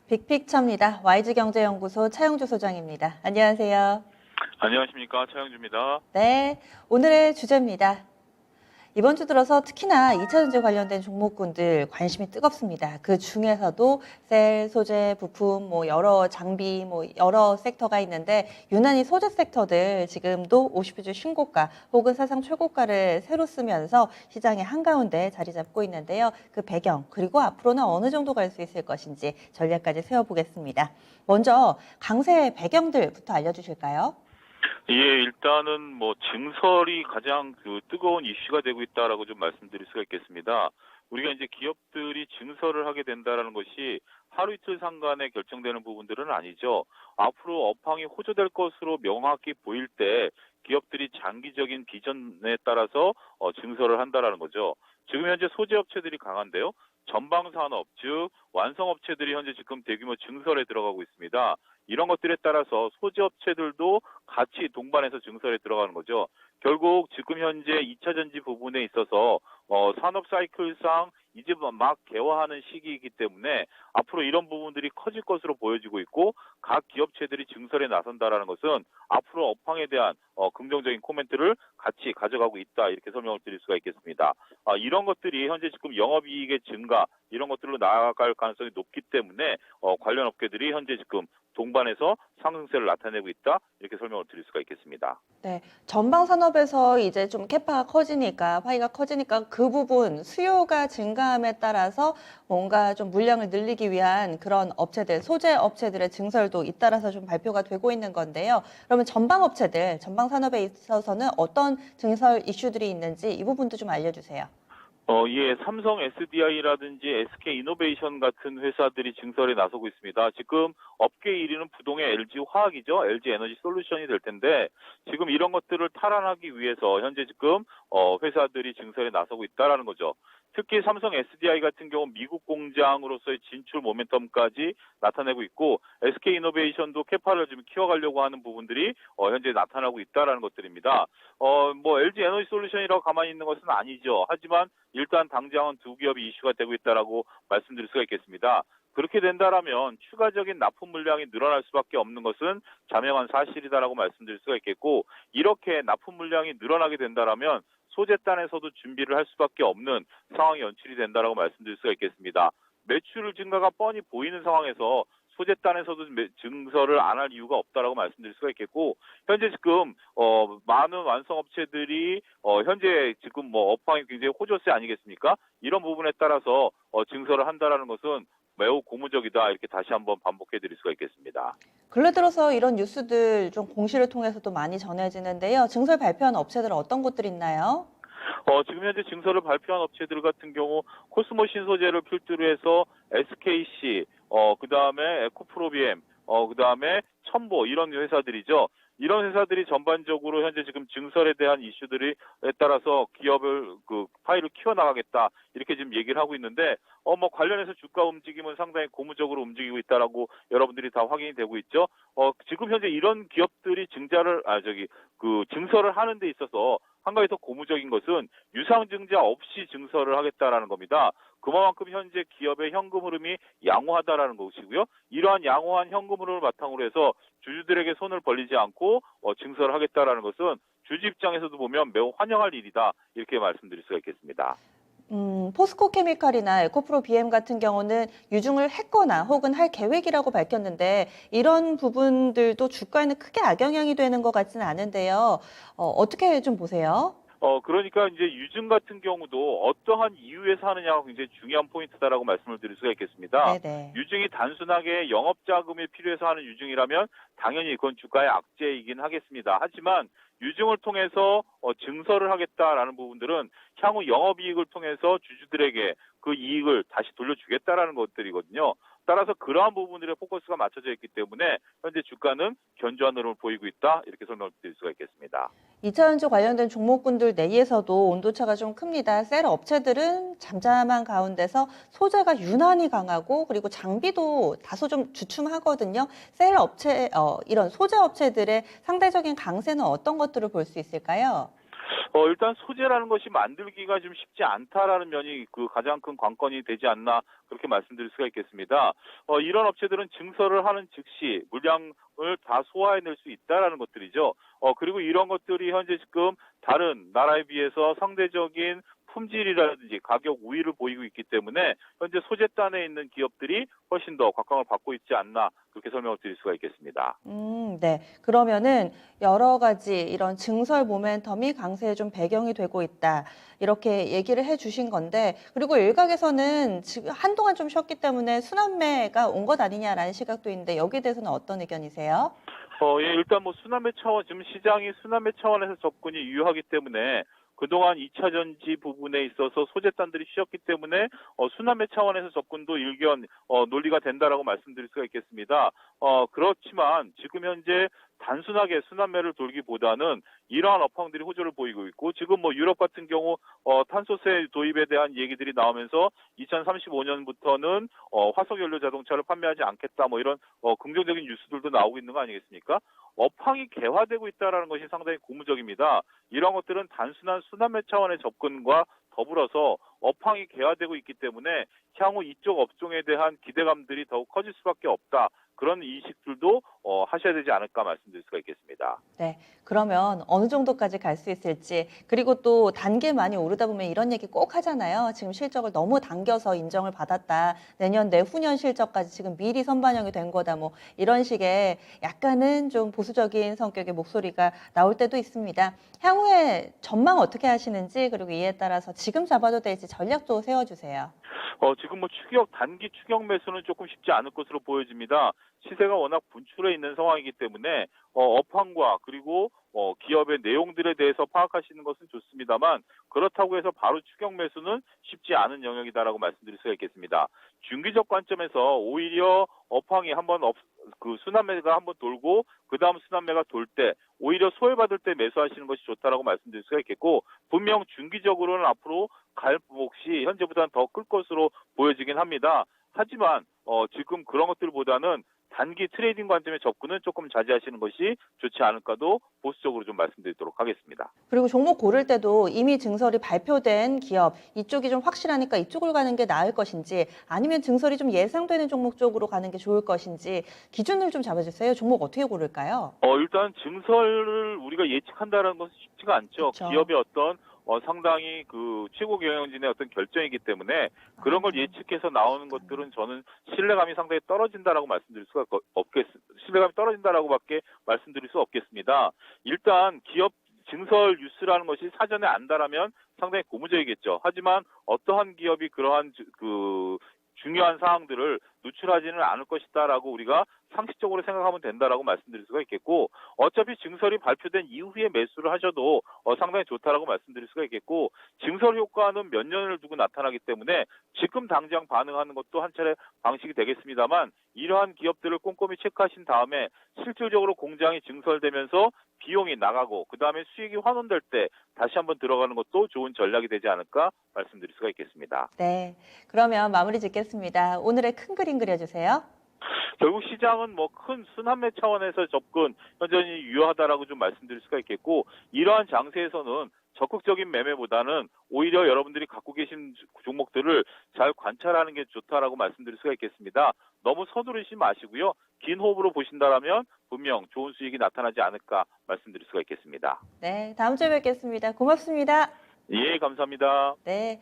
빅픽처입니다. YG경제연구소 차영주 소장입니다. 안녕하세요. 안녕하십니까, 차영주입니다. 네, 오늘의 주제입니다. 이번 주 들어서 특히나 2차전지 관련된 종목군들 관심이 뜨겁습니다. 그 중에서도 셀, 소재, 부품, 여러 장비, 여러 섹터가 있는데 유난히 소재 섹터들 지금도 50주 신고가 혹은 사상 최고가를 새로 쓰면서 시장의 한가운데 자리 잡고 있는데요. 그 배경 그리고 앞으로는 어느 정도 갈 수 있을 것인지 전략까지 세워보겠습니다. 먼저 강세 배경들부터 알려주실까요? 예, 일단은 증설이 가장 뜨거운 이슈가 되고 있다라고 좀 말씀드릴 수가 있겠습니다. 우리가 이제 기업들이 증설을 하게 된다라는 것이 하루 이틀 상간에 결정되는 부분들은 아니죠. 앞으로 업황이 호조될 것으로 명확히 보일 때 기업들이 장기적인 비전에 따라서 증설을 한다라는 거죠. 지금 현재 소재 업체들이 강한데요. 전방 산업, 즉 완성 업체들이 현재 지금 대규모 증설에 들어가고 있습니다. 이런 것들에 따라서 소재 업체들도 같이 동반해서 증설에 들어가는 거죠. 결국 지금 현재 2차 전지 부분에 있어서 산업 사이클상 이제 막 개화하는 시기이기 때문에 앞으로 이런 부분들이 커질 것으로 보여지고 있고 각 기업체들이 증설에 나선다라는 것은 앞으로 업황에 대한 긍정적인 코멘트를 같이 가져가고 있다, 이렇게 설명을 드릴 수가 있겠습니다. 이런 것들이 현재 지금 영업이익의 증가 이런 것들로 나아갈 가능성이 높기 때문에 관련 업계들이 현재 지금 동반해서 상승세를 나타내고 있다, 이렇게 설명을 드릴 수가 있겠습니다. 네, 전방 산업에서 이제 좀 캐파가 커지니까, 파이가 커지니까 그 부분 수요가 증가함에 따라서 뭔가 좀 물량을 늘리기 위한 그런 업체들, 소재 업체들의 증설도 잇따라서 좀 발표가 되고 있는 건데요. 그러면 전방 업체들, 전방 산업에 있어서는 어떤 증설 이슈들이 있는지 이 부분도 좀 알려주세요. 예, 삼성 SDI라든지 SK 이노베이션 같은 회사들이 증설에 나서고 있습니다. 지금 업계 1위는 부동의 LG 화학이죠. LG 에너지 솔루션이 될 텐데 지금 이런 것들을 탈환하기 위해서 현재 지금 회사들이 증설에 나서고 있다라는 거죠. 특히 삼성 SDI 같은 경우 미국 공장으로서의 진출 모멘텀까지 나타내고 있고 SK 이노베이션도 캐파를 좀 키워가려고 하는 부분들이 현재 나타나고 있다라는 것들입니다. LG 에너지 솔루션이라고 가만히 있는 것은 아니죠. 하지만 일단 당장은 두 기업이 이슈가 되고 있다라고 말씀드릴 수가 있겠습니다. 그렇게 된다라면 추가적인 납품 물량이 늘어날 수밖에 없는 것은 자명한 사실이다라고 말씀드릴 수가 있겠고, 이렇게 납품 물량이 늘어나게 된다라면 소재단에서도 준비를 할 수밖에 없는 상황이 연출이 된다라고 말씀드릴 수가 있겠습니다. 매출 증가가 뻔히 보이는 상황에서 소재단에서도 증설을 안 할 이유가 없다라고 말씀드릴 수가 있겠고, 현재 지금 많은 완성 업체들이 현재 지금 업황이 굉장히 호조세 아니겠습니까? 이런 부분에 따라서 증설을 한다라는 것은 매우 고무적이다, 이렇게 다시 한번 반복해 드릴 수가 있겠습니다. 근래 들어서 이런 뉴스들 좀 공시를 통해서도 많이 전해지는데요. 증설 발표한 업체들은 어떤 곳들 있나요? 지금 현재 증설을 발표한 업체들 같은 경우 코스모 신소재를 필두로 해서 SKC, 그다음에 에코프로비엠, 그다음에 첨보, 이런 회사들이죠. 이런 회사들이 전반적으로 현재 지금 증설에 대한 이슈들에 따라서 기업을 파이를 키워나가겠다, 이렇게 지금 얘기를 하고 있는데 관련해서 주가 움직임은 상당히 고무적으로 움직이고 있다라고 여러분들이 다 확인이 되고 있죠. 지금 현재 이런 기업들이 증설을 하는 데 있어서 한 가지 더 고무적인 것은 유상증자 없이 증설을 하겠다라는 겁니다. 그만큼 현재 기업의 현금 흐름이 양호하다라는 것이고요. 이러한 양호한 현금 흐름을 바탕으로 해서 주주들에게 손을 벌리지 않고 증설을 하겠다라는 것은 주주 입장에서도 보면 매우 환영할 일이다, 이렇게 말씀드릴 수가 있겠습니다. 포스코 케미칼이나 에코프로 BM 같은 경우는 유증을 했거나 혹은 할 계획이라고 밝혔는데 이런 부분들도 주가에는 크게 악영향이 되는 것 같지는 않은데요. 어떻게 좀 보세요? 그러니까 이제 유증 같은 경우도 어떠한 이유에서 하느냐가 굉장히 중요한 포인트다라고 말씀을 드릴 수가 있겠습니다. 네네. 유증이 단순하게 영업자금이 필요해서 하는 유증이라면 당연히 그건 주가의 악재이긴 하겠습니다. 하지만 유증을 통해서 증설을 하겠다라는 부분들은 향후 영업이익을 통해서 주주들에게 그 이익을 다시 돌려주겠다라는 것들이거든요. 따라서 그러한 부분들에 포커스가 맞춰져 있기 때문에 현재 주가는 견조한 흐름을 보이고 있다, 이렇게 설명을 드릴 수가 있겠습니다. 2차전지 관련된 종목군들 내에서도 온도차가 좀 큽니다. 셀 업체들은 잠잠한 가운데서 소재가 유난히 강하고 그리고 장비도 다소 좀 주춤하거든요. 셀 업체, 이런 소재 업체들의 상대적인 강세는 어떤 것들을 볼 수 있을까요? 일단 소재라는 것이 만들기가 좀 쉽지 않다라는 면이 그 가장 큰 관건이 되지 않나 그렇게 말씀드릴 수가 있겠습니다. 이런 업체들은 증설을 하는 즉시 물량을 다 소화해낼 수 있다라는 것들이죠. 그리고 이런 것들이 현재 지금 다른 나라에 비해서 상대적인 품질이라든지 가격 우위를 보이고 있기 때문에 현재 소재단에 있는 기업들이 훨씬 더 곽강을 받고 있지 않나 그렇게 설명을 드릴 수가 있겠습니다. 네. 그러면은 여러 가지 이런 증설 모멘텀이 강세의 좀 배경이 되고 있다. 이렇게 얘기를 해 주신 건데, 그리고 일각에서는 지금 한동안 좀 쉬었기 때문에 순환매가 온 것 아니냐라는 시각도 있는데, 여기에 대해서는 어떤 의견이세요? 예, 일단 뭐 순환매 차원, 지금 시장이 순환매 차원에서 접근이 유효하기 때문에 그동안 2차 전지 부분에 있어서 소재단들이 쉬었기 때문에 순환매 차원에서 접근도 논리가 된다라고 말씀드릴 수가 있겠습니다. 그렇지만 지금 현재 단순하게 순환매를 돌기보다는 이러한 업황들이 호조를 보이고 있고 지금 뭐 유럽 같은 경우 탄소세 도입에 대한 얘기들이 나오면서 2035년부터는 화석연료 자동차를 판매하지 않겠다 뭐 이런 긍정적인 뉴스들도 나오고 있는 거 아니겠습니까? 업황이 개화되고 있다는 것이 상당히 고무적입니다. 이런 것들은 단순한 순환매 차원의 접근과 더불어서 업황이 개화되고 있기 때문에 향후 이쪽 업종에 대한 기대감들이 더욱 커질 수밖에 없다. 그런 인식들도 하셔야 되지 않을까 말씀드릴 수가 있겠습니다. 네. 그러면 어느 정도까지 갈 수 있을지, 그리고 또 단계 많이 오르다 보면 이런 얘기 꼭 하잖아요. 지금 실적을 너무 당겨서 인정을 받았다. 내년, 내후년 실적까지 지금 미리 선반영이 된 거다. 뭐 이런 식의 약간은 좀 보수적인 성격의 목소리가 나올 때도 있습니다. 향후에 전망 어떻게 하시는지, 그리고 이에 따라서 지금 잡아도 될지 전략도 세워주세요. 지금 뭐 단기 추격 매수는 조금 쉽지 않을 것으로 보여집니다. 시세가 워낙 분출해 있는 상황이기 때문에 업황과 그리고 기업의 내용들에 대해서 파악하시는 것은 좋습니다만 그렇다고 해서 바로 추격 매수는 쉽지 않은 영역이다라고 말씀드릴 수가 있겠습니다. 중기적 관점에서 오히려 업황이 그 순환매가 한번 돌고 그 다음 순환매가 돌 때 오히려 소외받을 때 매수하시는 것이 좋다라고 말씀드릴 수가 있겠고 분명 중기적으로는 앞으로 갈 몫이 현재보다는 더 클 것으로 보여지긴 합니다. 하지만 지금 그런 것들보다는 단기 트레이딩 관점의 접근은 조금 자제하시는 것이 좋지 않을까도 보수적으로 좀 말씀드리도록 하겠습니다. 그리고 종목 고를 때도 이미 증설이 발표된 기업, 이쪽이 좀 확실하니까 이쪽을 가는 게 나을 것인지, 아니면 증설이 좀 예상되는 종목 쪽으로 가는 게 좋을 것인지 기준을 좀 잡아주세요. 종목 어떻게 고를까요? 일단 증설을 우리가 예측한다는 것은 쉽지가 않죠. 그쵸. 기업의 어떤 상당히 그 최고 경영진의 어떤 결정이기 때문에 그런 걸 예측해서 나오는 것들은 저는 신뢰감이 상당히 떨어진다라고 신뢰감이 떨어진다라고밖에 말씀드릴 수 없겠습니다. 일단 기업 증설 뉴스라는 것이 사전에 안다라면 상당히 고무적이겠죠. 하지만 어떠한 기업이 그러한 중요한 사항들을 노출하지는 않을 것이다라고 우리가 상식적으로 생각하면 된다라고 말씀드릴 수가 있겠고 어차피 증설이 발표된 이후에 매수를 하셔도 상당히 좋다라고 말씀드릴 수가 있겠고 증설 효과는 몇 년을 두고 나타나기 때문에 지금 당장 반응하는 것도 한 차례 방식이 되겠습니다만 이러한 기업들을 꼼꼼히 체크하신 다음에 실질적으로 공장이 증설되면서 비용이 나가고 그 다음에 수익이 환원될 때 다시 한번 들어가는 것도 좋은 전략이 되지 않을까 말씀드릴 수가 있겠습니다. 네. 그러면 마무리 짓겠습니다. 오늘의 큰 그림 그려주세요. 결국 시장은 뭐 큰 순환매 차원에서 접근 여전히 유효하다라고 좀 말씀드릴 수가 있겠고 이러한 장세에서는 적극적인 매매보다는 오히려 여러분들이 갖고 계신 종목들을 잘 관찰하는 게 좋다라고 말씀드릴 수가 있겠습니다. 너무 서두르지 마시고요. 긴 호흡으로 보신다라면 분명 좋은 수익이 나타나지 않을까 말씀드릴 수가 있겠습니다. 네. 다음 주에 뵙겠습니다. 고맙습니다. 예, 감사합니다. 네.